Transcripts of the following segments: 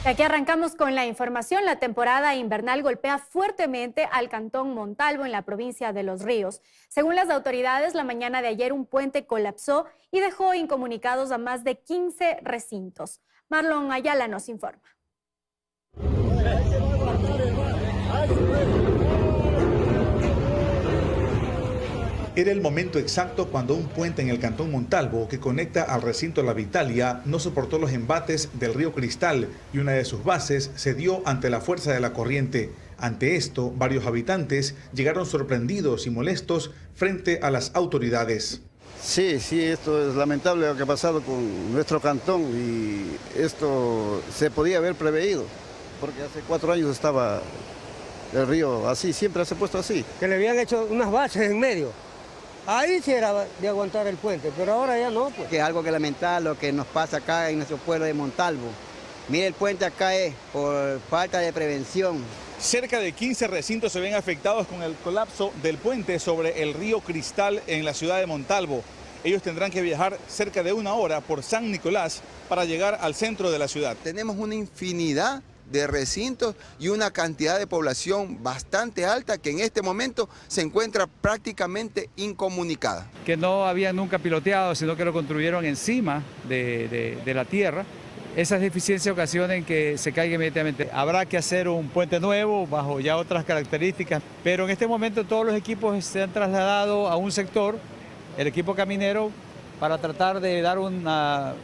Y aquí arrancamos con la información. La temporada invernal golpea fuertemente al cantón Montalvo en la provincia de Los Ríos. Según las autoridades, la mañana de ayer un puente colapsó y dejó incomunicados a más de 15 recintos. Marlon Ayala nos informa. Era el momento exacto cuando un puente en el cantón Montalvo que conecta al recinto La Vitalia no soportó los embates del río Cristal y una de sus bases cedió ante la fuerza de la corriente. Ante esto, varios habitantes llegaron sorprendidos y molestos frente a las autoridades. Sí, esto es lamentable lo que ha pasado con nuestro cantón y esto se podía haber preveído, porque hace 4 años estaba el río así, siempre se ha puesto así. Que le habían hecho unas bases en medio. Ahí sí era de aguantar el puente, pero ahora ya no. Pues. Que es algo que lamentar lo que nos pasa acá en nuestro pueblo de Montalvo. Mire, el puente acá es por falta de prevención. Cerca de 15 recintos se ven afectados con el colapso del puente sobre el río Cristal en la ciudad de Montalvo. Ellos tendrán que viajar cerca de 1 hora por San Nicolás para llegar al centro de la ciudad. Tenemos una infinidad de recintos y una cantidad de población bastante alta que en este momento se encuentra prácticamente incomunicada. Que no habían nunca piloteado, sino que lo construyeron encima de la tierra. Esas deficiencias ocasionan que se caiga inmediatamente. Habrá que hacer un puente nuevo bajo ya otras características, pero en este momento todos los equipos se han trasladado a un sector, el equipo caminero, para tratar de dar una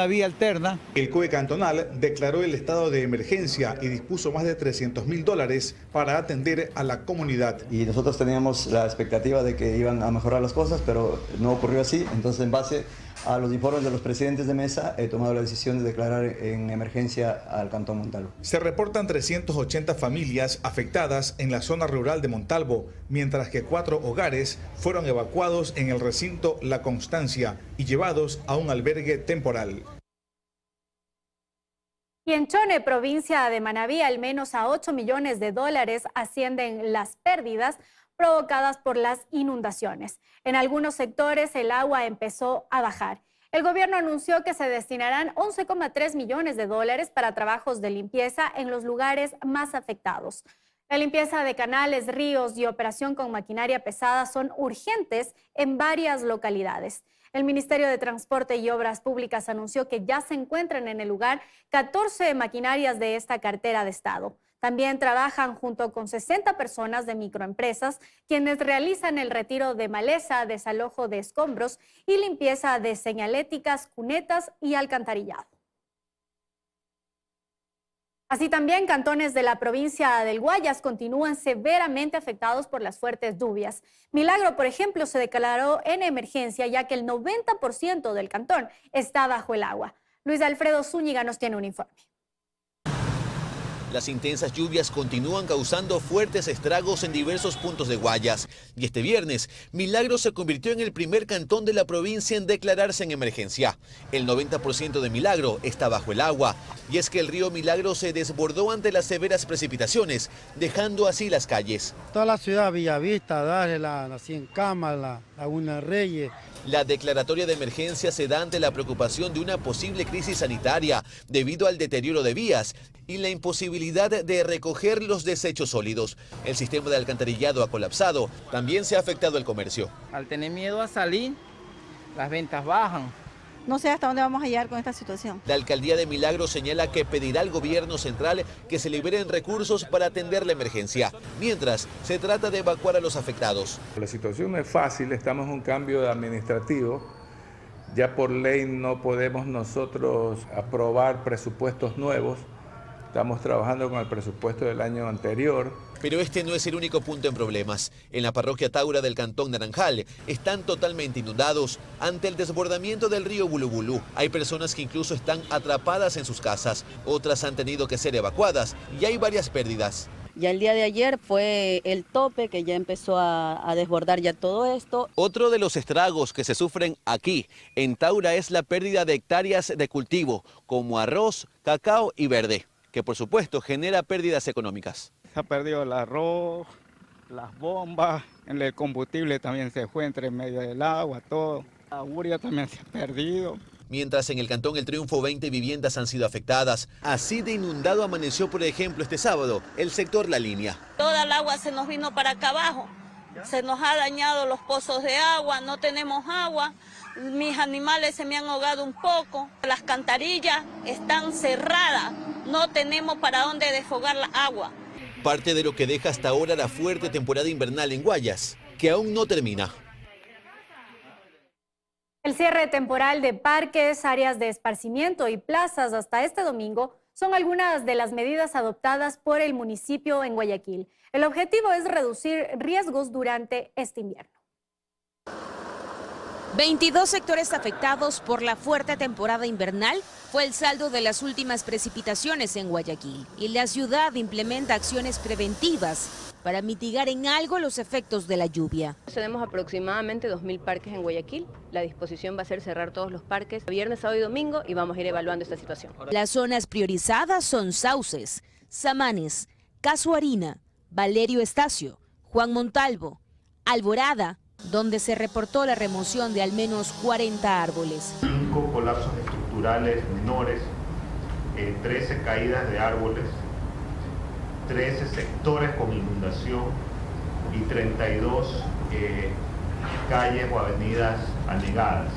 vía alterna. El COE cantonal declaró el estado de emergencia y dispuso más de $300.000 para atender a la comunidad. Y nosotros teníamos la expectativa de que iban a mejorar las cosas, pero no ocurrió así. Entonces, en base a los informes de los presidentes de mesa, he tomado la decisión de declarar en emergencia al cantón Montalvo. Se reportan 380 familias afectadas en la zona rural de Montalvo, mientras que 4 hogares fueron evacuados en el recinto La Constancia y llevados a un albergue temporal. Y en Chone, provincia de Manabí, al menos a $8 millones ascienden las pérdidas provocadas por las inundaciones. En algunos sectores el agua empezó a bajar. El gobierno anunció que se destinarán $11,3 millones para trabajos de limpieza en los lugares más afectados. La limpieza de canales, ríos y operación con maquinaria pesada son urgentes en varias localidades. El Ministerio de Transporte y Obras Públicas anunció que ya se encuentran en el lugar 14 maquinarias de esta cartera de Estado. También trabajan junto con 60 personas de microempresas, quienes realizan el retiro de maleza, desalojo de escombros y limpieza de señaléticas, cunetas y alcantarillado. Así también, cantones de la provincia del Guayas continúan severamente afectados por las fuertes lluvias. Milagro, por ejemplo, se declaró en emergencia ya que el 90% del cantón está bajo el agua. Luis Alfredo Zúñiga nos tiene un informe. Las intensas lluvias continúan causando fuertes estragos en diversos puntos de Guayas. Y este viernes, Milagro se convirtió en el primer cantón de la provincia en declararse en emergencia. El 90% de Milagro está bajo el agua. Y es que el río Milagro se desbordó ante las severas precipitaciones, dejando así las calles. Toda la ciudad, Villavista, Dare, la Cien Camas, la Laguna Reyes. La declaratoria de emergencia se da ante la preocupación de una posible crisis sanitaria debido al deterioro de vías y la imposibilidad de recoger los desechos sólidos. El sistema de alcantarillado ha colapsado, también se ha afectado el comercio. Al tener miedo a salir, las ventas bajan. No sé hasta dónde vamos a llegar con esta situación. La alcaldía de Milagro señala que pedirá al gobierno central que se liberen recursos para atender la emergencia, mientras se trata de evacuar a los afectados. La situación no es fácil, estamos en un cambio administrativo. Ya por ley no podemos nosotros aprobar presupuestos nuevos. Estamos trabajando con el presupuesto del año anterior. Pero este no es el único punto en problemas. En la parroquia Taura del cantón Naranjal están totalmente inundados ante el desbordamiento del río Bulubulú. Hay personas que incluso están atrapadas en sus casas, otras han tenido que ser evacuadas y hay varias pérdidas. Ya el día de ayer fue el tope que ya empezó a desbordar ya todo esto. Otro de los estragos que se sufren aquí en Taura es la pérdida de hectáreas de cultivo, como arroz, cacao y verde, que por supuesto genera pérdidas económicas. Se ha perdido el arroz, las bombas, el combustible también se fue entre medio del agua, todo. La urea también se ha perdido. mientras en el Cantón El Triunfo 20 viviendas han sido afectadas. Así de inundado amaneció, por ejemplo, este sábado, el sector La Línea. Toda el agua se nos vino para acá abajo, se nos ha dañado los pozos de agua, no tenemos agua, mis animales se me han ahogado un poco, las cantarillas están cerradas, no tenemos para dónde desfogar la agua. Parte de lo que deja hasta ahora la fuerte temporada invernal en Guayas, que aún no termina. El cierre temporal de parques, áreas de esparcimiento y plazas hasta este domingo son algunas de las medidas adoptadas por el municipio en Guayaquil. El objetivo es reducir riesgos durante este invierno. 22 sectores afectados por la fuerte temporada invernal fue el saldo de las últimas precipitaciones en Guayaquil. Y la ciudad implementa acciones preventivas para mitigar en algo los efectos de la lluvia. Tenemos aproximadamente 2.000 parques en Guayaquil. La disposición va a ser cerrar todos los parques viernes, sábado y domingo y vamos a ir evaluando esta situación. Las zonas priorizadas son Sauces, Samanes, Casuarina, Valerio Estacio, Juan Montalvo, Alborada, donde se reportó la remoción de al menos 40 árboles. 5 colapsos estructurales menores, 13 caídas de árboles, 13 sectores con inundación y 32 calles o avenidas anegadas.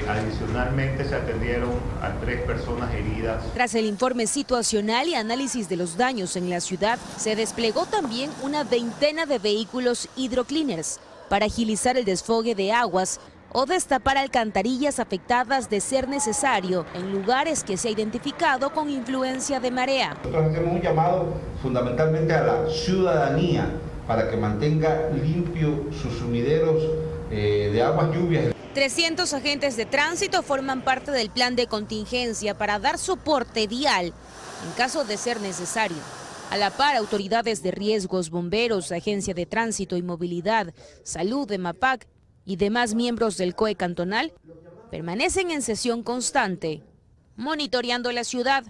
Adicionalmente se atendieron a 3 personas heridas. Tras el informe situacional y análisis de los daños en la ciudad, se desplegó también una veintena de vehículos hidrocleaners para agilizar el desfogue de aguas o destapar alcantarillas afectadas de ser necesario en lugares que se ha identificado con influencia de marea. Nosotros hacemos un llamado fundamentalmente a la ciudadanía para que mantenga limpio sus sumideros de aguas lluvias. 300 agentes de tránsito forman parte del plan de contingencia para dar soporte vial en caso de ser necesario. A la par, autoridades de riesgos, bomberos, Agencia de Tránsito y Movilidad, Salud de MAPAC y demás miembros del COE cantonal permanecen en sesión constante, monitoreando la ciudad.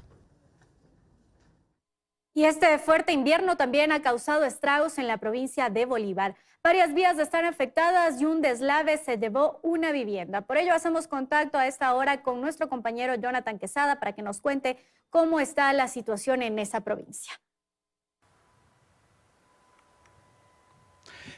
Y este fuerte invierno también ha causado estragos en la provincia de Bolívar. Varias vías están afectadas y un deslave se llevó una vivienda. Por ello hacemos contacto a esta hora con nuestro compañero Jonathan Quesada para que nos cuente cómo está la situación en esa provincia.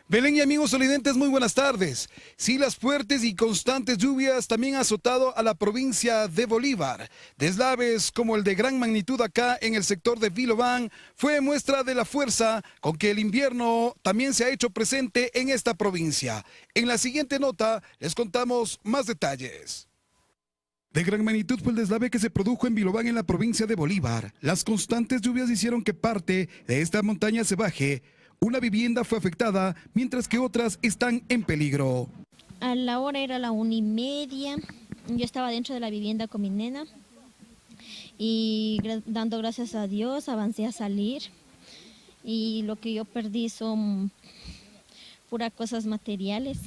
Belén y amigos televidentes, muy buenas tardes. Sí, las fuertes y constantes lluvias también han azotado a la provincia de Bolívar. Deslaves como el de gran magnitud acá en el sector de Vilobán fue muestra de la fuerza con que el invierno también se ha hecho presente en esta provincia. En la siguiente nota les contamos más detalles. De gran magnitud fue el deslave que se produjo en Vilobán en la provincia de Bolívar. Las constantes lluvias hicieron que parte de esta montaña se baje. Una vivienda fue afectada, mientras que otras están en peligro. A la hora era la 1:30, yo estaba dentro de la vivienda con mi nena y dando gracias a Dios avancé a salir y lo que yo perdí son puras cosas materiales.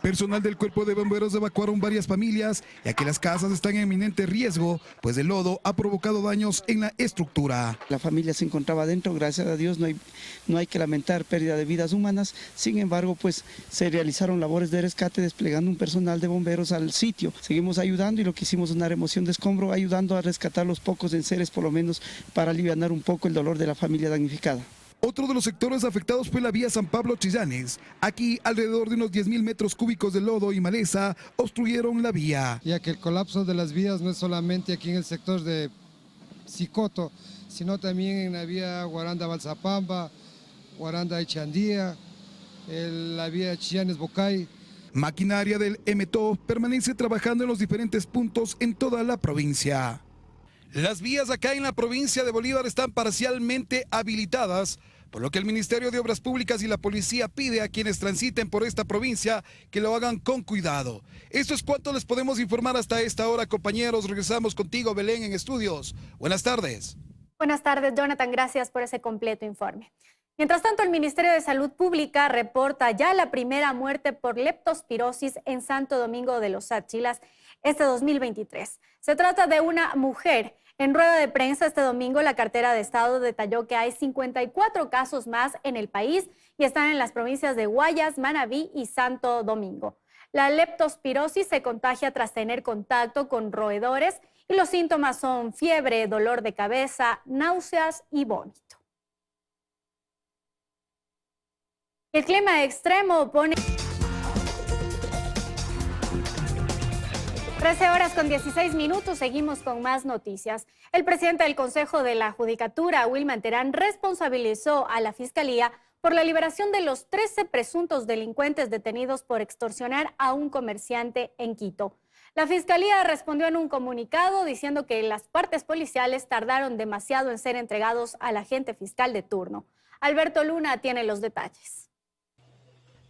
Personal del Cuerpo de Bomberos evacuaron varias familias, ya que las casas están en inminente riesgo, pues el lodo ha provocado daños en la estructura. La familia se encontraba dentro, gracias a Dios no hay que lamentar pérdida de vidas humanas. Sin embargo, pues se realizaron labores de rescate desplegando un personal de bomberos al sitio. Seguimos ayudando y lo que hicimos es una remoción de escombro, ayudando a rescatar los pocos enseres, por lo menos para aliviar un poco el dolor de la familia damnificada. Otro de los sectores afectados fue la vía San Pablo-Chillanes. Aquí, alrededor de unos 10.000 metros cúbicos de lodo y maleza obstruyeron la vía. Ya que el colapso de las vías no es solamente aquí en el sector de Sicoto, sino también en la vía Guaranda-Balsapamba, Guaranda-Echandía, la vía Chillanes-Bocay. Maquinaria del MTO permanece trabajando en los diferentes puntos en toda la provincia. Las vías acá en la provincia de Bolívar están parcialmente habilitadas, por lo que el Ministerio de Obras Públicas y la Policía pide a quienes transiten por esta provincia que lo hagan con cuidado. Esto es cuanto les podemos informar hasta esta hora, compañeros. Regresamos contigo, Belén, en estudios. Buenas tardes. Buenas tardes, Jonathan. Gracias por ese completo informe. Mientras tanto, el Ministerio de Salud Pública reporta ya la primera muerte por leptospirosis en Santo Domingo de los Áchilas este 2023. Se trata de una mujer. En rueda de prensa este domingo, la cartera de Estado detalló que hay 54 casos más en el país y están en las provincias de Guayas, Manabí y Santo Domingo. La leptospirosis se contagia tras tener contacto con roedores y los síntomas son fiebre, dolor de cabeza, náuseas y vómito. El clima extremo pone 13:16, seguimos con más noticias. El presidente del Consejo de la Judicatura, Wilman Terán, responsabilizó a la Fiscalía por la liberación de los 13 presuntos delincuentes detenidos por extorsionar a un comerciante en Quito. La Fiscalía respondió en un comunicado diciendo que las partes policiales tardaron demasiado en ser entregados al agente fiscal de turno. Alberto Luna tiene los detalles.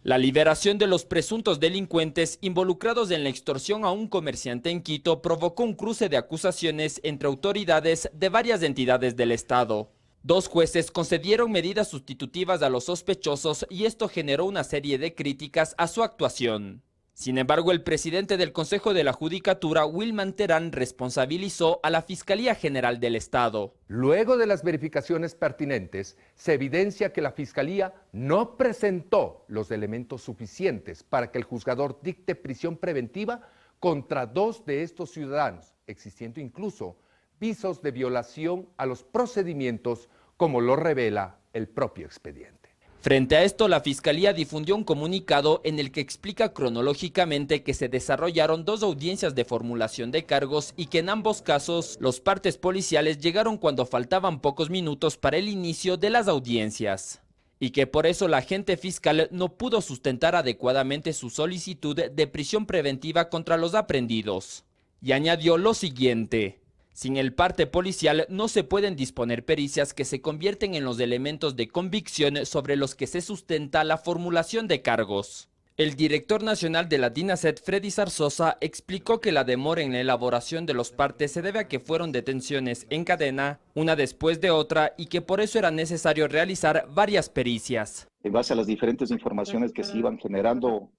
La liberación de los presuntos delincuentes involucrados en la extorsión a un comerciante en Quito provocó un cruce de acusaciones entre autoridades de varias entidades del Estado. 2 jueces concedieron medidas sustitutivas a los sospechosos y esto generó una serie de críticas a su actuación. Sin embargo, el presidente del Consejo de la Judicatura, Wilman Terán, responsabilizó a la Fiscalía General del Estado. Luego de las verificaciones pertinentes, se evidencia que la Fiscalía no presentó los elementos suficientes para que el juzgador dicte prisión preventiva contra 2 de estos ciudadanos, existiendo incluso visos de violación a los procedimientos, como lo revela el propio expediente. Frente a esto, la Fiscalía difundió un comunicado en el que explica cronológicamente que se desarrollaron 2 audiencias de formulación de cargos y que en ambos casos los partes policiales llegaron cuando faltaban pocos minutos para el inicio de las audiencias y que por eso la agente fiscal no pudo sustentar adecuadamente su solicitud de prisión preventiva contra los aprehendidos. Y añadió lo siguiente: sin el parte policial no se pueden disponer pericias que se convierten en los elementos de convicción sobre los que se sustenta la formulación de cargos. El director nacional de la DINASET, Freddy Zarzosa, explicó que la demora en la elaboración de los partes se debe a que fueron detenciones en cadena, una después de otra, y que por eso era necesario realizar varias pericias. En base a las diferentes informaciones que se iban generando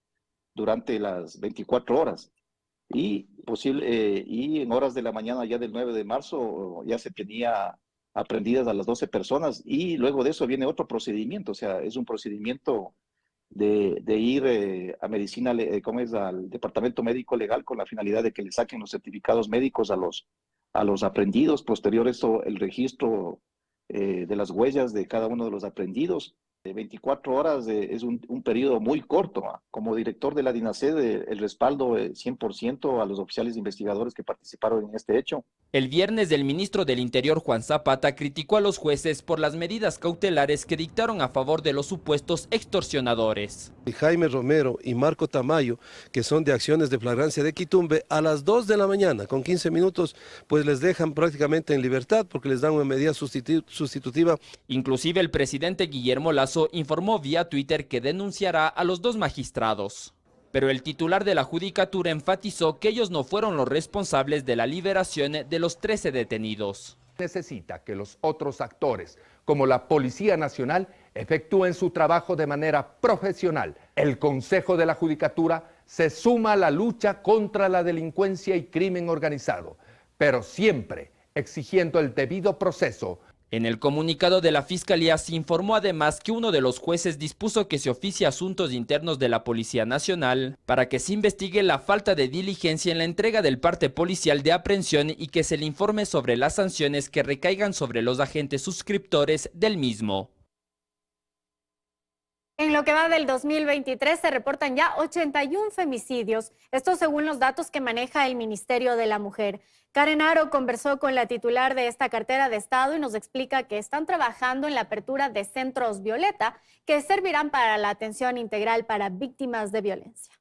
durante las 24 horas. Y en horas de la mañana ya del 9 de marzo ya se tenía aprehendidas a las 12 personas y luego de eso viene otro procedimiento, o sea, es un procedimiento de ir a medicina, al departamento médico legal con la finalidad de que le saquen los certificados médicos a los aprehendidos. Posterior a eso, el registro de las huellas de cada uno de los aprehendidos. 24 horas es un periodo muy corto. Como director de la DINASET, el respaldo 100% a los oficiales investigadores que participaron en este hecho. El viernes, el ministro del Interior, Juan Zapata, criticó a los jueces por las medidas cautelares que dictaron a favor de los supuestos extorsionadores. Jaime Romero y Marco Tamayo, que son de acciones de flagrancia de Quitumbe, a las 2 de la mañana, con 15 minutos, pues les dejan prácticamente en libertad porque les dan una medida sustitutiva. Inclusive el presidente Guillermo Lasso informó vía Twitter que denunciará a los 2 magistrados. Pero el titular de la Judicatura enfatizó que ellos no fueron los responsables de la liberación de los 13 detenidos. Necesita que los otros actores, como la Policía Nacional, efectúen su trabajo de manera profesional. El Consejo de la Judicatura se suma a la lucha contra la delincuencia y crimen organizado, pero siempre exigiendo el debido proceso. En el comunicado de la Fiscalía se informó además que uno de los jueces dispuso que se oficie asuntos internos de la Policía Nacional para que se investigue la falta de diligencia en la entrega del parte policial de aprehensión y que se le informe sobre las sanciones que recaigan sobre los agentes suscriptores del mismo. En lo que va del 2023 se reportan ya 81 femicidios, esto según los datos que maneja el Ministerio de la Mujer. Karen Aro conversó con la titular de esta cartera de Estado y nos explica que están trabajando en la apertura de centros Violeta que servirán para la atención integral para víctimas de violencia.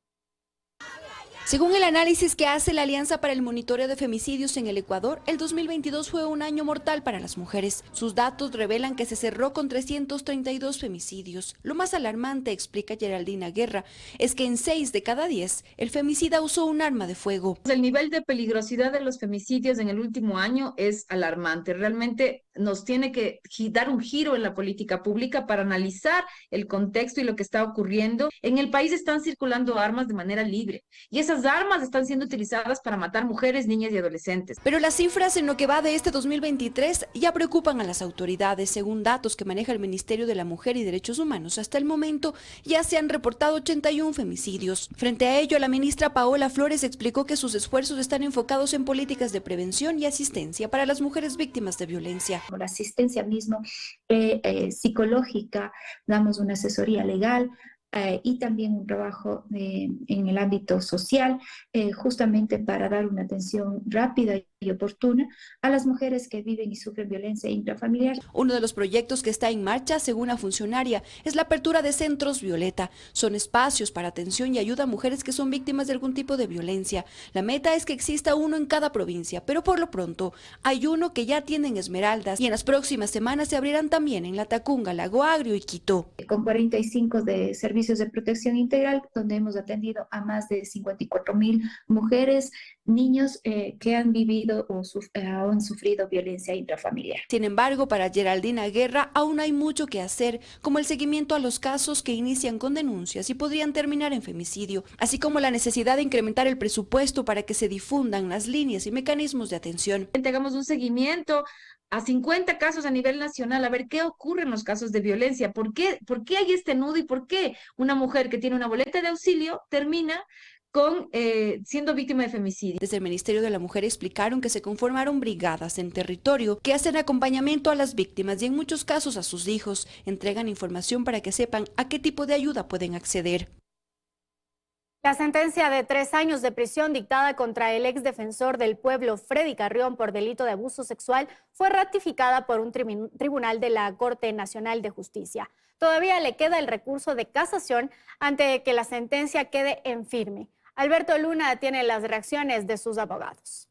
Según el análisis que hace la Alianza para el Monitoreo de Femicidios en el Ecuador, el 2022 fue un año mortal para las mujeres. Sus datos revelan que se cerró con 332 femicidios. Lo más alarmante, explica Geraldina Guerra, es que en 6 de cada 10 el femicida usó un arma de fuego. El nivel de peligrosidad de los femicidios en el último año es alarmante. Realmente nos tiene que dar un giro en la política pública para analizar el contexto y lo que está ocurriendo. En el país están circulando armas de manera libre y esas armas están siendo utilizadas para matar mujeres, niñas y adolescentes. Pero las cifras en lo que va de este 2023 ya preocupan a las autoridades. Según datos que maneja el Ministerio de la Mujer y Derechos Humanos, hasta el momento ya se han reportado 81 femicidios. Frente a ello, la ministra Paola Flores explicó que sus esfuerzos están enfocados en políticas de prevención y asistencia para las mujeres víctimas de violencia. Por asistencia mismo psicológica, damos una asesoría legal y también un trabajo en el ámbito social, justamente para dar una atención rápida y oportuna a las mujeres que viven y sufren violencia intrafamiliar. Uno de los proyectos que está en marcha, según la funcionaria, es la apertura de centros Violeta. Son espacios para atención y ayuda a mujeres que son víctimas de algún tipo de violencia. La meta es que exista uno en cada provincia, pero por lo pronto hay uno que ya tiene en Esmeraldas y en las próximas semanas se abrirán también en Latacunga, Lago Agrio y Quito. Con 45 de servicios de protección integral, donde hemos atendido a más de 54,000 mujeres, niños que han vivido o han sufrido violencia intrafamiliar. Sin embargo, para Geraldina Guerra aún hay mucho que hacer, como el seguimiento a los casos que inician con denuncias y podrían terminar en femicidio, así como la necesidad de incrementar el presupuesto para que se difundan las líneas y mecanismos de atención. Hagamos un seguimiento a 50 casos a nivel nacional, a ver qué ocurre en los casos de violencia, por qué hay este nudo y por qué una mujer que tiene una boleta de auxilio termina siendo víctima de femicidio. Desde el Ministerio de la Mujer explicaron que se conformaron brigadas en territorio que hacen acompañamiento a las víctimas y en muchos casos a sus hijos. Entregan información para que sepan a qué tipo de ayuda pueden acceder. La sentencia de 3 años de prisión dictada contra el ex defensor del pueblo Freddy Carrión por delito de abuso sexual fue ratificada por un tribunal de la Corte Nacional de Justicia. Todavía le queda el recurso de casación ante que la sentencia quede en firme. Alberto Luna tiene las reacciones de sus abogados.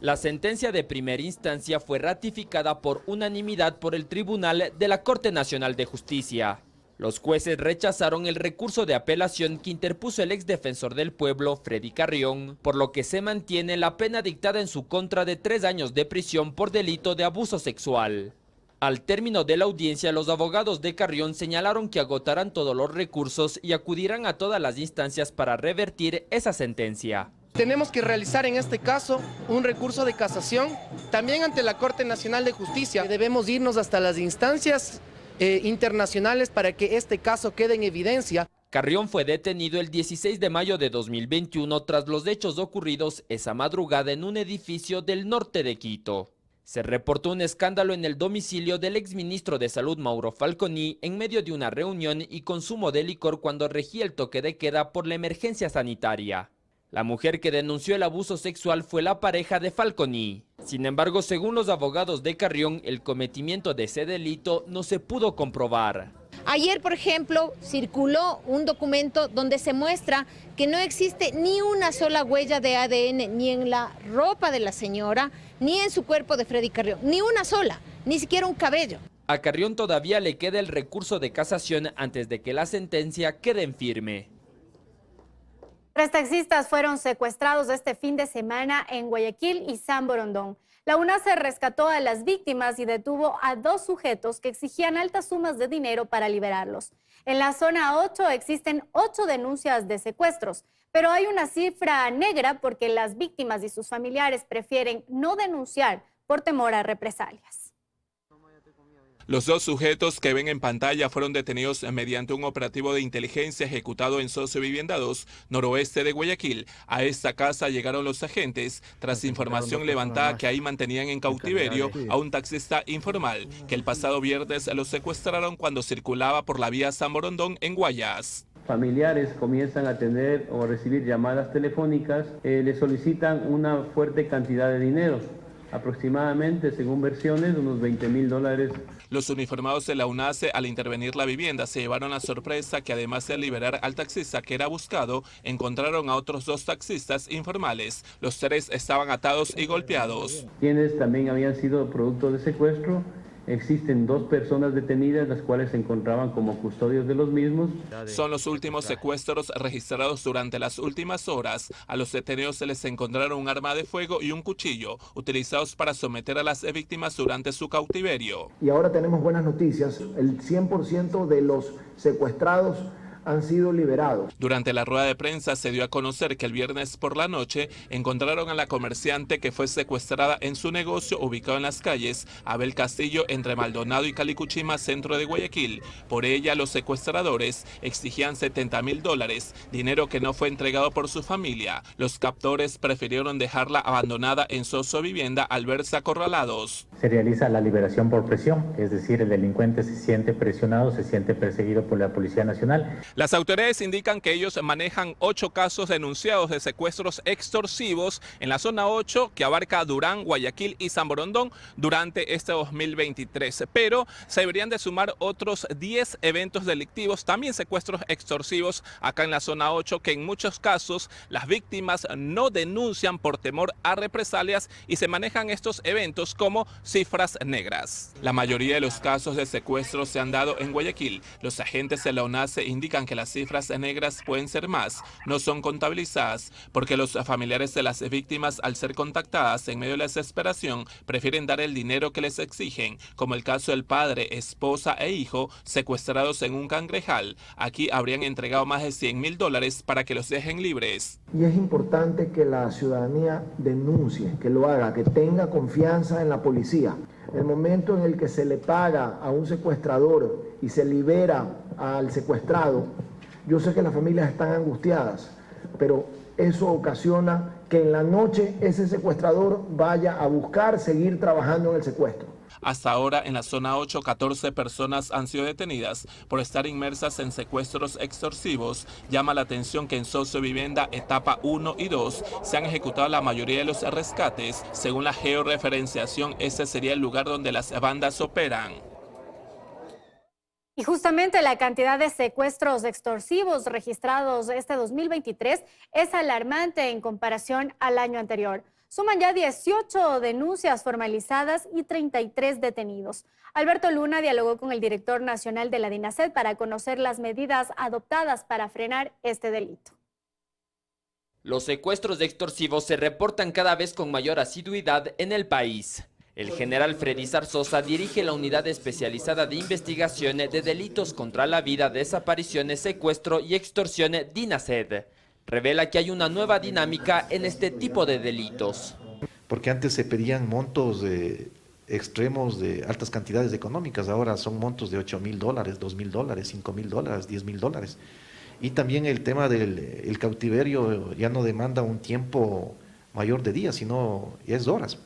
La sentencia de primera instancia fue ratificada por unanimidad por el Tribunal de la Corte Nacional de Justicia. Los jueces rechazaron el recurso de apelación que interpuso el ex defensor del pueblo, Freddy Carrión, por lo que se mantiene la pena dictada en su contra de 3 años de prisión por delito de abuso sexual. Al término de la audiencia, los abogados de Carrión señalaron que agotarán todos los recursos y acudirán a todas las instancias para revertir esa sentencia. Tenemos que realizar en este caso un recurso de casación, también ante la Corte Nacional de Justicia. Debemos irnos hasta las instancias internacionales para que este caso quede en evidencia. Carrión fue detenido el 16 de mayo de 2021 tras los hechos ocurridos esa madrugada en un edificio del norte de Quito. Se reportó un escándalo en el domicilio del exministro de Salud Mauro Falconi en medio de una reunión y consumo de licor cuando regía el toque de queda por la emergencia sanitaria. La mujer que denunció el abuso sexual fue la pareja de Falconi. Sin embargo, según los abogados de Carrión, el cometimiento de ese delito no se pudo comprobar. Ayer, por ejemplo, circuló un documento donde se muestra que no existe ni una sola huella de ADN ni en la ropa de la señora, ni en su cuerpo de Freddy Carrión, ni una sola, ni siquiera un cabello. A Carrión todavía le queda el recurso de casación antes de que la sentencia quede en firme. 3 taxistas fueron secuestrados este fin de semana en Guayaquil y San Borondón. La UNACE rescató a las víctimas y detuvo a 2 sujetos que exigían altas sumas de dinero para liberarlos. En la zona 8 existen 8 denuncias de secuestros, pero hay una cifra negra porque las víctimas y sus familiares prefieren no denunciar por temor a represalias. Los 2 sujetos que ven en pantalla fueron detenidos mediante un operativo de inteligencia ejecutado en Sociovivienda 2, noroeste de Guayaquil. A esta casa llegaron los agentes tras información levantada que ahí mantenían en cautiverio a un taxista informal, que el pasado viernes los secuestraron cuando circulaba por la vía San Borondón en Guayas. Familiares comienzan a tener o recibir llamadas telefónicas, le solicitan una fuerte cantidad de dinero. Aproximadamente, según versiones, unos $20.000. Los uniformados de la UNACE, al intervenir la vivienda, se llevaron la sorpresa que además de liberar al taxista que era buscado, encontraron a otros 2 taxistas informales. Los 3 estaban atados y golpeados. Quienes también habían sido producto de secuestro Existen 2 personas detenidas, las cuales se encontraban como custodios de los mismos. Son los últimos secuestros registrados durante las últimas horas. A los detenidos se les encontraron un arma de fuego y un cuchillo, utilizados para someter a las víctimas durante su cautiverio. Y ahora tenemos buenas noticias, el 100% de los secuestrados han sido liberados. Durante la rueda de prensa se dio a conocer que el viernes por la noche encontraron a la comerciante que fue secuestrada en su negocio ubicado en las calles Abel Castillo entre Maldonado y Calicuchima, centro de Guayaquil. Por ella los secuestradores exigían $70.000, dinero que no fue entregado por su familia. Los captores prefirieron dejarla abandonada en su vivienda al verse acorralados. Se realiza la liberación por presión, es decir, el delincuente se siente presionado, se siente perseguido por la Policía Nacional. Las autoridades indican que ellos manejan 8 casos denunciados de secuestros extorsivos en la zona 8, que abarca Durán, Guayaquil y San Borondón durante este 2023. Pero se deberían de sumar otros 10 eventos delictivos, también secuestros extorsivos acá en la zona 8, que en muchos casos las víctimas no denuncian por temor a represalias y se manejan estos eventos como cifras negras. La mayoría de los casos de secuestros se han dado en Guayaquil. Los agentes de la ONACE indican que las cifras negras pueden ser más, no son contabilizadas, porque los familiares de las víctimas, al ser contactadas en medio de la desesperación, prefieren dar el dinero que les exigen, como el caso del padre, esposa e hijo secuestrados en un cangrejal. Aquí habrían entregado más de $100.000 para que los dejen libres. Y es importante que la ciudadanía denuncie, que lo haga, que tenga confianza en la policía. El momento en el que se le paga a un secuestrador y se libera al secuestrado, yo sé que las familias están angustiadas, pero eso ocasiona que en la noche ese secuestrador vaya a buscar seguir trabajando en el secuestro. Hasta ahora en la zona 8, 14 personas han sido detenidas por estar inmersas en secuestros extorsivos. Llama la atención que en Sociovivienda etapa 1 y 2 se han ejecutado la mayoría de los rescates. Según la georreferenciación, este sería el lugar donde las bandas operan. Y justamente la cantidad de secuestros extorsivos registrados este 2023 es alarmante en comparación al año anterior. Suman ya 18 denuncias formalizadas y 33 detenidos. Alberto Luna dialogó con el director nacional de la DINASED para conocer las medidas adoptadas para frenar este delito. Los secuestros extorsivos se reportan cada vez con mayor asiduidad en el país. El general Freddy Zarzosa dirige la Unidad Especializada de Investigación de Delitos contra la Vida, Desapariciones, Secuestro y Extorsión DINASED. Revela que hay una nueva dinámica en este tipo de delitos. Porque antes se pedían montos extremos de altas cantidades económicas, ahora son montos de $8.000, $2.000, $5.000, $10.000. Y también el tema del cautiverio ya no demanda un tiempo mayor de días, sino ya es horas.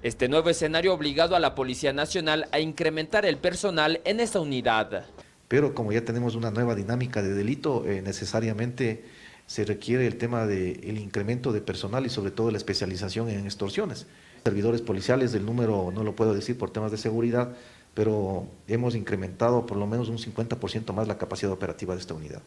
Este nuevo escenario ha obligado a la Policía Nacional a incrementar el personal en esa unidad. Pero como ya tenemos una nueva dinámica de delito, necesariamente se requiere el tema del incremento de personal y sobre todo la especialización en extorsiones. Servidores policiales, el número no lo puedo decir por temas de seguridad, pero hemos incrementado por lo menos un 50% más la capacidad operativa de esta unidad.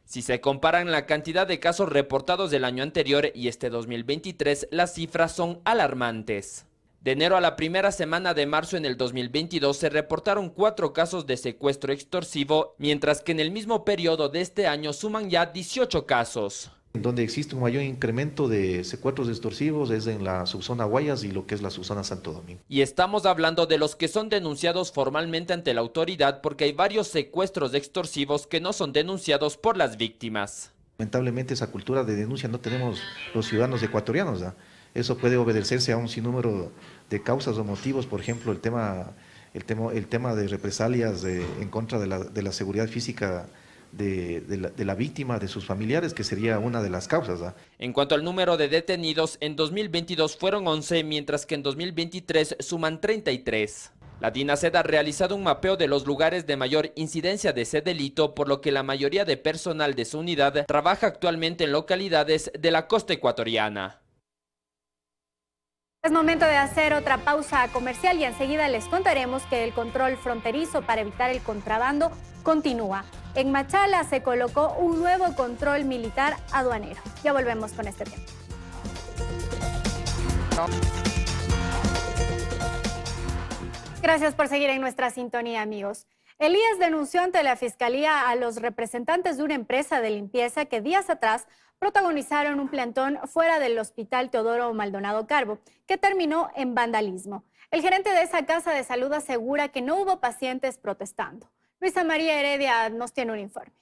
Si se comparan la cantidad de casos reportados del año anterior y este 2023, las cifras son alarmantes. De enero a la primera semana de marzo en el 2022 se reportaron 4 casos de secuestro extorsivo, mientras que en el mismo periodo de este año suman ya 18 casos. Donde existe un mayor incremento de secuestros extorsivos es en la subzona Guayas y lo que es la subzona Santo Domingo. Y estamos hablando de los que son denunciados formalmente ante la autoridad, porque hay varios secuestros extorsivos que no son denunciados por las víctimas. Lamentablemente esa cultura de denuncia no tenemos los ciudadanos ecuatorianos, ¿no? Eso puede obedecerse a un sinnúmero de causas o motivos, por ejemplo, el tema de represalias en contra de la seguridad física de la víctima, de sus familiares, que sería una de las causas, ¿no? En cuanto al número de detenidos, en 2022 fueron 11, mientras que en 2023 suman 33. La DINASED ha realizado un mapeo de los lugares de mayor incidencia de ese delito, por lo que la mayoría de personal de su unidad trabaja actualmente en localidades de la costa ecuatoriana. Es momento de hacer otra pausa comercial y enseguida les contaremos que el control fronterizo para evitar el contrabando continúa. En Machala se colocó un nuevo control militar aduanero. Ya volvemos con este tema. Gracias por seguir en nuestra sintonía, amigos. El IES denunció ante la Fiscalía a los representantes de una empresa de limpieza que días atrás protagonizaron un plantón fuera del Hospital Teodoro Maldonado Carbo, que terminó en vandalismo. El gerente de esa casa de salud asegura que no hubo pacientes protestando. Luisa María Heredia nos tiene un informe.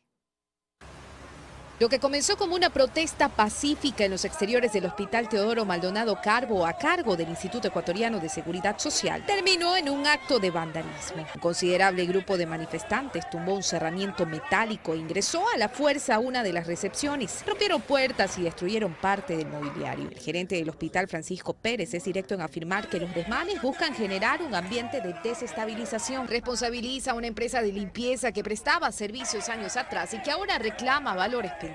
Lo que comenzó como una protesta pacífica en los exteriores del Hospital Teodoro Maldonado Carbo a cargo del Instituto Ecuatoriano de Seguridad Social terminó en un acto de vandalismo. Un considerable grupo de manifestantes tumbó un cerramiento metálico e ingresó a la fuerza a una de las recepciones. Rompieron puertas y destruyeron parte del mobiliario. El gerente del hospital, Francisco Pérez, es directo en afirmar que los desmanes buscan generar un ambiente de desestabilización. Responsabiliza a una empresa de limpieza que prestaba servicios años atrás y que ahora reclama valores pendientes.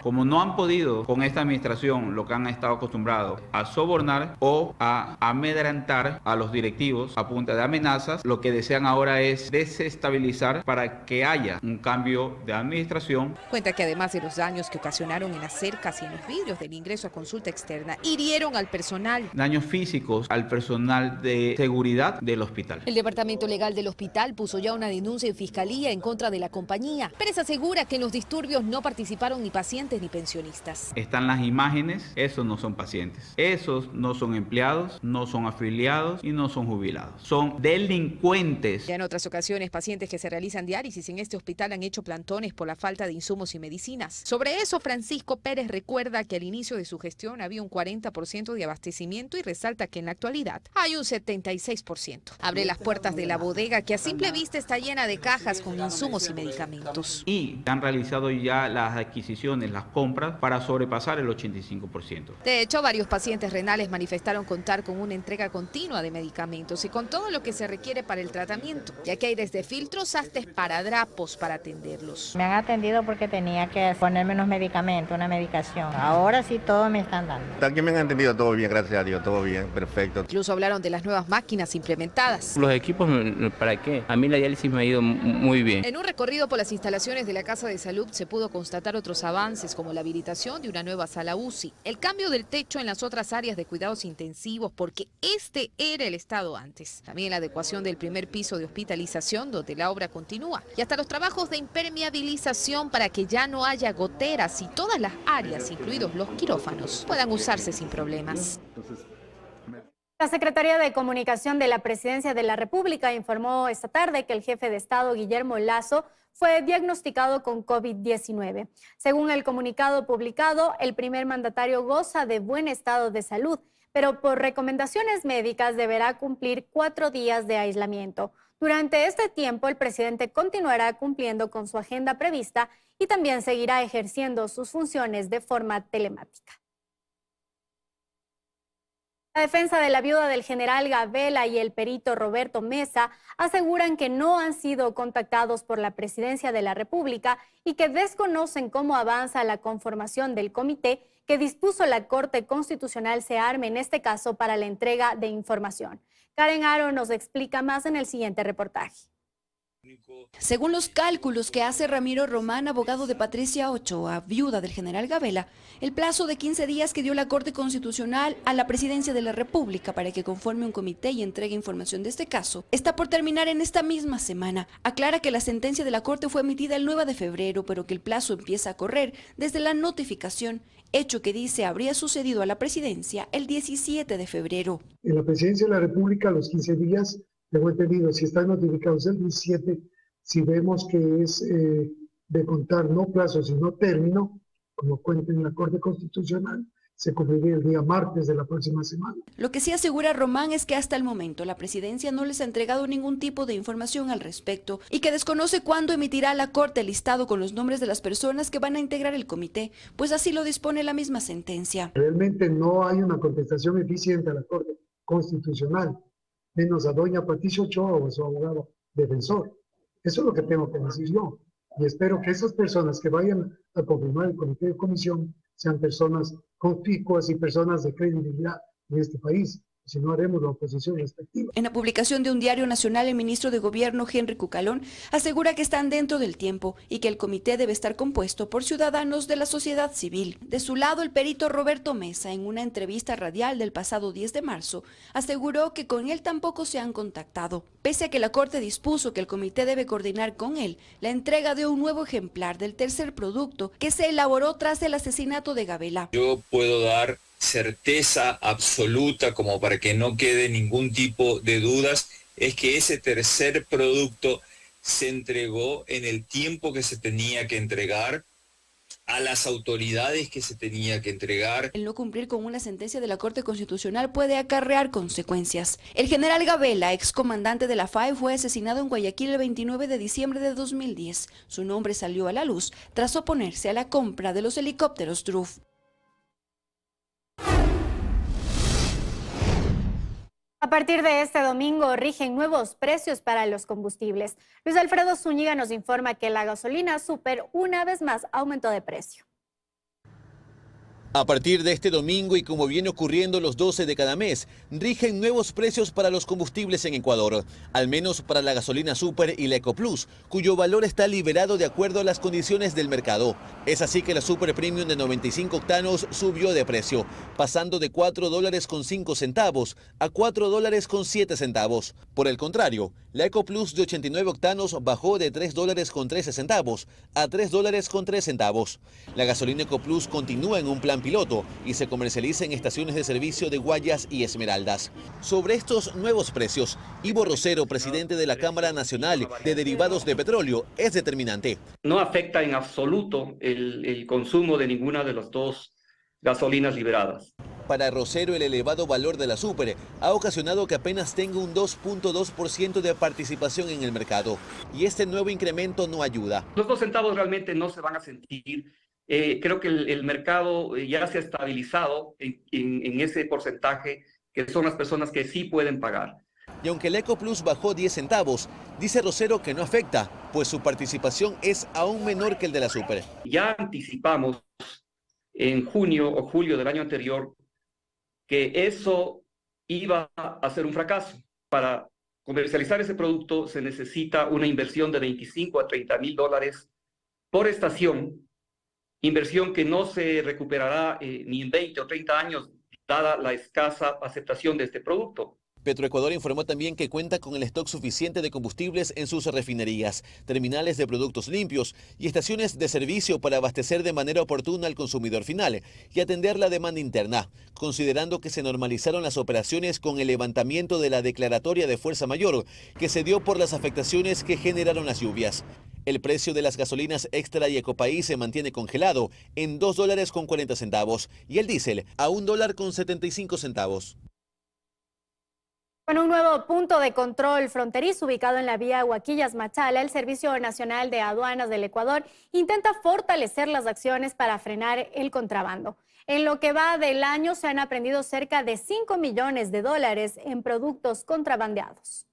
Como no han podido con esta administración lo que han estado acostumbrados a sobornar o a amedrentar a los directivos a punta de amenazas, lo que desean ahora es desestabilizar para que haya un cambio de administración. Cuenta que además de los daños que ocasionaron en las cercas y en los vidrios del ingreso a consulta externa, hirieron al personal. Daños físicos al personal de seguridad del hospital. El departamento legal del hospital puso ya una denuncia en fiscalía en contra de la compañía. Pérez asegura que en los disturbios no participaron ni pacientes ni pensionistas. Están las imágenes, esos no son pacientes, esos no son empleados, no son afiliados y no son jubilados, son delincuentes. Ya en otras ocasiones, pacientes que se realizan diálisis en este hospital han hecho plantones por la falta de insumos y medicinas. Sobre eso, Francisco Pérez recuerda que al inicio de su gestión había un 40% de abastecimiento y resalta que en la actualidad hay un 76%. Abre las puertas de la bodega que a simple vista está llena de cajas con insumos y medicamentos. Y han realizado ya las adquisiciones, las compras para sobrepasar el 85%. De hecho, varios pacientes renales manifestaron contar con una entrega continua de medicamentos y con todo lo que se requiere para el tratamiento, ya que hay desde filtros hasta esparadrapos para atenderlos. Me han atendido porque tenía que ponerme unos medicamentos, una medicación. Ahora sí todo me están dando. Aquí me han atendido todo bien, gracias a Dios, todo bien, perfecto. Incluso hablaron de las nuevas máquinas implementadas. Los equipos, ¿para qué? A mí la diálisis me ha ido muy bien. En un recorrido por las instalaciones de la Casa de Salud se pudo constatar otros avances como la habilitación de una nueva sala UCI, el cambio del techo en las otras áreas de cuidados intensivos porque este era el estado antes. También la adecuación del primer piso de hospitalización donde la obra continúa y hasta los trabajos de impermeabilización para que ya no haya goteras y todas las áreas, incluidos los quirófanos, puedan usarse sin problemas. La Secretaría de Comunicación de la Presidencia de la República informó esta tarde que el jefe de Estado, Guillermo Lasso, fue diagnosticado con COVID-19. Según el comunicado publicado, el primer mandatario goza de buen estado de salud, pero por recomendaciones médicas deberá cumplir 4 días de aislamiento. Durante este tiempo, el presidente continuará cumpliendo con su agenda prevista y también seguirá ejerciendo sus funciones de forma telemática. La defensa de la viuda del general Gabela y el perito Roberto Mesa aseguran que no han sido contactados por la Presidencia de la República y que desconocen cómo avanza la conformación del comité que dispuso la Corte Constitucional se arme en este caso para la entrega de información. Karen Aro nos explica más en el siguiente reportaje. Según los cálculos que hace Ramiro Román, abogado de Patricia Ochoa, viuda del general Gabela, el plazo de 15 días que dio la Corte Constitucional a la Presidencia de la República para que conforme un comité y entregue información de este caso está por terminar en esta misma semana. Aclara que la sentencia de la Corte fue emitida el 9 de febrero, pero que el plazo empieza a correr desde la notificación, hecho que dice habría sucedido a la Presidencia el 17 de febrero. En la Presidencia de la República, los 15 días, tengo entendido, si están notificados el 17, si vemos que es de contar no plazo, sino término, como cuenta en la Corte Constitucional, se cumpliría el día martes de la próxima semana. Lo que sí asegura Román es que hasta el momento la Presidencia no les ha entregado ningún tipo de información al respecto y que desconoce cuándo emitirá la Corte el listado con los nombres de las personas que van a integrar el comité, pues así lo dispone la misma sentencia. Realmente no hay una contestación eficiente a la Corte Constitucional, menos a doña Patricia Ochoa o a su abogado defensor. Eso es lo que tengo que decir yo. Y espero que esas personas que vayan a confirmar el comité de comisión sean personas conspicuas y personas de credibilidad en este país. si no haremos la oposición respectiva. En la publicación de un diario nacional, el ministro de Gobierno, Henry Cucalón, asegura que están dentro del tiempo y que el comité debe estar compuesto por ciudadanos de la sociedad civil. De su lado, el perito Roberto Mesa, en una entrevista radial del pasado 10 de marzo, aseguró que con él tampoco se han contactado, pese a que la Corte dispuso que el comité debe coordinar con él la entrega de un nuevo ejemplar del tercer producto que se elaboró tras el asesinato de Gabela. Yo puedo dar certeza absoluta, como para que no quede ningún tipo de dudas, es que ese tercer producto se entregó en el tiempo que se tenía que entregar, a las autoridades que se tenía que entregar. El no cumplir con una sentencia de la Corte Constitucional puede acarrear consecuencias. El general Gabela, excomandante de la FAE, fue asesinado en Guayaquil el 29 de diciembre de 2010. Su nombre salió a la luz tras oponerse a la compra de los helicópteros DRUF. A partir de este domingo rigen nuevos precios para los combustibles. Luis Alfredo Zúñiga nos informa que la gasolina Super una vez más aumentó de precio. A partir de este domingo y como viene ocurriendo los 12 de cada mes, rigen nuevos precios para los combustibles en Ecuador, al menos para la gasolina Super y la EcoPlus, cuyo valor está liberado de acuerdo a las condiciones del mercado. Es así que la Super Premium de 95 octanos subió de precio, pasando de $4.05 a $4.07. Por el contrario, la EcoPlus de 89 octanos bajó de $3.13 a $3.03. La gasolina EcoPlus continúa en un plan piloto y se comercializa en estaciones de servicio de Guayas y Esmeraldas. Sobre estos nuevos precios, Ivo Rosero, presidente de la Cámara Nacional de Derivados de Petróleo, es determinante. No afecta en absoluto el consumo de ninguna de las dos gasolinas liberadas. Para Rosero, el elevado valor de la Super ha ocasionado que apenas tenga un 2.2% de participación en el mercado, y este nuevo incremento no ayuda. Los 2 centavos realmente no se van a sentir. Creo que el mercado ya se ha estabilizado en ese porcentaje, que son las personas que sí pueden pagar. Y aunque el EcoPlus bajó 10 centavos, dice Rosero que no afecta, pues su participación es aún menor que el de la Super. Ya anticipamos en junio o julio del año anterior que eso iba a ser un fracaso. Para comercializar ese producto se necesita una inversión de 25 a 30 mil dólares por estación, inversión que no se recuperará ni en 20 o 30 años, dada la escasa aceptación de este producto. Petroecuador informó también que cuenta con el stock suficiente de combustibles en sus refinerías, terminales de productos limpios y estaciones de servicio para abastecer de manera oportuna al consumidor final y atender la demanda interna, considerando que se normalizaron las operaciones con el levantamiento de la declaratoria de fuerza mayor que se dio por las afectaciones que generaron las lluvias. El precio de las gasolinas Extra y Ecopaís se mantiene congelado en $2.40 y el diésel a $1.75. Con un nuevo punto de control fronterizo ubicado en la vía Huaquillas-Machala, el Servicio Nacional de Aduanas del Ecuador intenta fortalecer las acciones para frenar el contrabando. En lo que va del año se han aprehendido cerca de $5 millones en productos contrabandeados.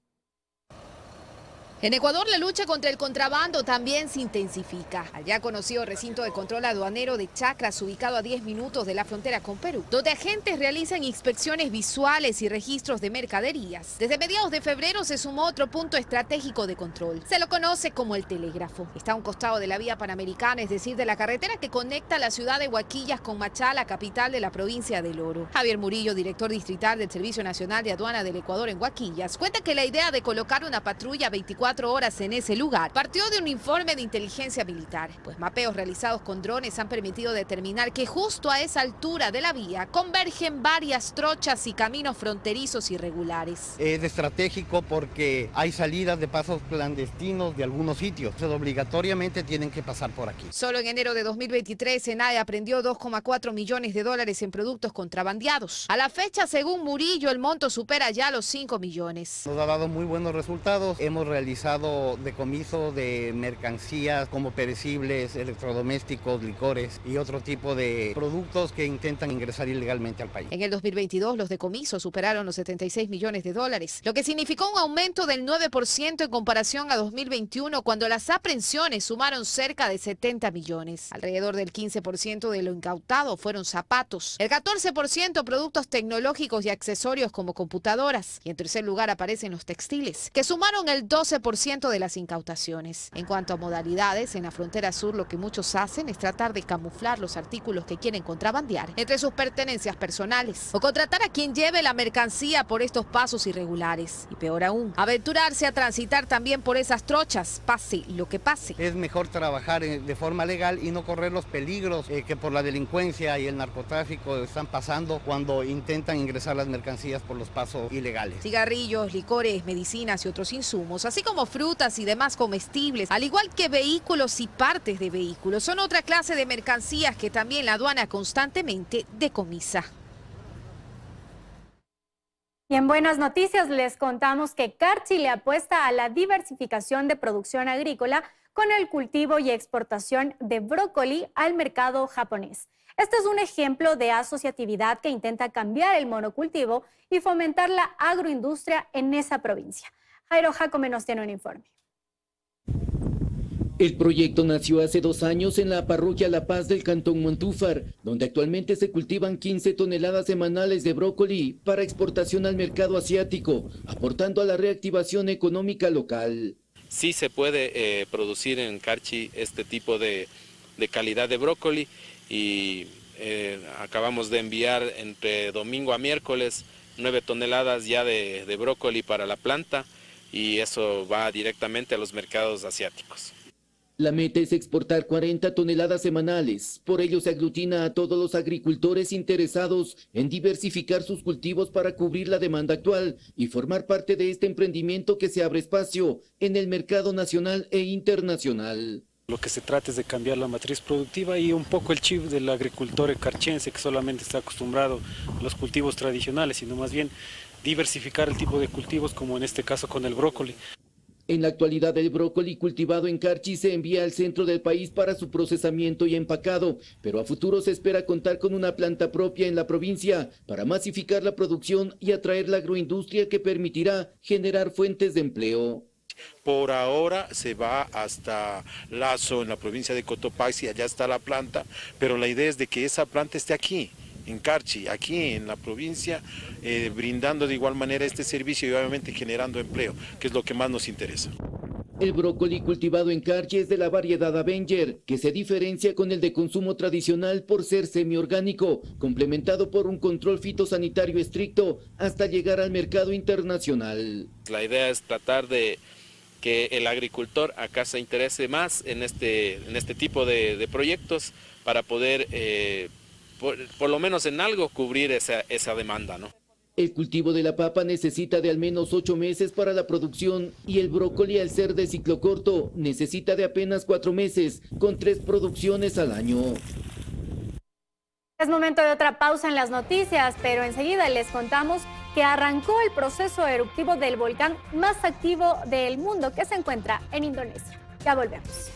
En Ecuador, la lucha contra el contrabando también se intensifica. Allá conocido recinto de control aduanero de Chacras, ubicado a 10 minutos de la frontera con Perú, donde agentes realizan inspecciones visuales y registros de mercaderías. Desde mediados de febrero se sumó otro punto estratégico de control. Se lo conoce como el telégrafo. Está a un costado de la vía panamericana, es decir, de la carretera que conecta la ciudad de Huaquillas con Machala, capital de la provincia del Oro. Javier Murillo, director distrital del Servicio Nacional de Aduana del Ecuador en Huaquillas, cuenta que la idea de colocar una patrulla 24 horas en ese lugar partió de un informe de inteligencia militar, pues mapeos realizados con drones han permitido determinar que justo a esa altura de la vía convergen varias trochas y caminos fronterizos irregulares. Es estratégico porque hay salidas de pasos clandestinos de algunos sitios, entonces obligatoriamente tienen que pasar por aquí. Solo en enero de 2023, SENAE aprendió $2,4 millones en productos contrabandeados. A la fecha, según Murillo, el monto supera ya los 5 millones. Nos ha dado muy buenos resultados, hemos realizado realizado decomiso de mercancías como perecibles, electrodomésticos, licores y otro tipo de productos que intentan ingresar ilegalmente al país. En el 2022 los decomisos superaron los 76 millones de dólares, lo que significó un aumento del 9% en comparación a 2021, cuando las aprehensiones sumaron cerca de 70 millones. Alrededor del 15% de lo incautado fueron zapatos, el 14% productos tecnológicos y accesorios como computadoras, y en tercer lugar aparecen los textiles, que sumaron el 12% de las incautaciones. En cuanto a modalidades, en la frontera sur lo que muchos hacen es tratar de camuflar los artículos que quieren contrabandear entre sus pertenencias personales, o contratar a quien lleve la mercancía por estos pasos irregulares. Y peor aún, aventurarse a transitar también por esas trochas, pase lo que pase. Es mejor trabajar de forma legal y no correr los peligros que por la delincuencia y el narcotráfico están pasando cuando intentan ingresar las mercancías por los pasos ilegales. Cigarrillos, licores, medicinas y otros insumos, así como frutas y demás comestibles, al igual que vehículos y partes de vehículos, son otra clase de mercancías que también la aduana constantemente decomisa. Y en buenas noticias les contamos que Carchi le apuesta a la diversificación de producción agrícola con el cultivo y exportación de brócoli al mercado japonés. Este es un ejemplo de asociatividad que intenta cambiar el monocultivo y fomentar la agroindustria en esa provincia. Jairo Jacome nos tiene un informe. El proyecto nació hace 2 años en la parroquia La Paz del cantón Montúfar, donde actualmente se cultivan 15 toneladas semanales de brócoli para exportación al mercado asiático, aportando a la reactivación económica local. Sí se puede producir en Carchi este tipo de calidad de brócoli y acabamos de enviar entre domingo a miércoles 9 toneladas ya de brócoli para la planta y eso va directamente a los mercados asiáticos. La meta es exportar 40 toneladas semanales. Por ello se aglutina a todos los agricultores interesados en diversificar sus cultivos para cubrir la demanda actual y formar parte de este emprendimiento que se abre espacio en el mercado nacional e internacional. Lo que se trata es de cambiar la matriz productiva y un poco el chip del agricultor carchense que solamente está acostumbrado a los cultivos tradicionales, sino más bien diversificar el tipo de cultivos, como en este caso con el brócoli. En la actualidad, el brócoli cultivado en Carchi se envía al centro del país para su procesamiento y empacado, pero a futuro se espera contar con una planta propia en la provincia para masificar la producción y atraer la agroindustria que permitirá generar fuentes de empleo. Por ahora se va hasta Lazo, en la provincia de Cotopaxi, allá está la planta, pero la idea es de que esa planta esté aquí, en Carchi, aquí en la provincia, brindando de igual manera este servicio y obviamente generando empleo, que es lo que más nos interesa. El brócoli cultivado en Carchi es de la variedad Avenger, que se diferencia con el de consumo tradicional por ser semiorgánico, complementado por un control fitosanitario estricto hasta llegar al mercado internacional. La idea es tratar de que el agricultor acá se interese más en este tipo de proyectos para poder, por lo menos en algo, cubrir esa demanda, ¿no? El cultivo de la papa necesita de al menos 8 meses para la producción y el brócoli, al ser de ciclo corto, necesita de apenas 4 meses, con 3 producciones al año. Es momento de otra pausa en las noticias, pero enseguida les contamos que arrancó el proceso eruptivo del volcán más activo del mundo, que se encuentra en Indonesia. Ya volvemos.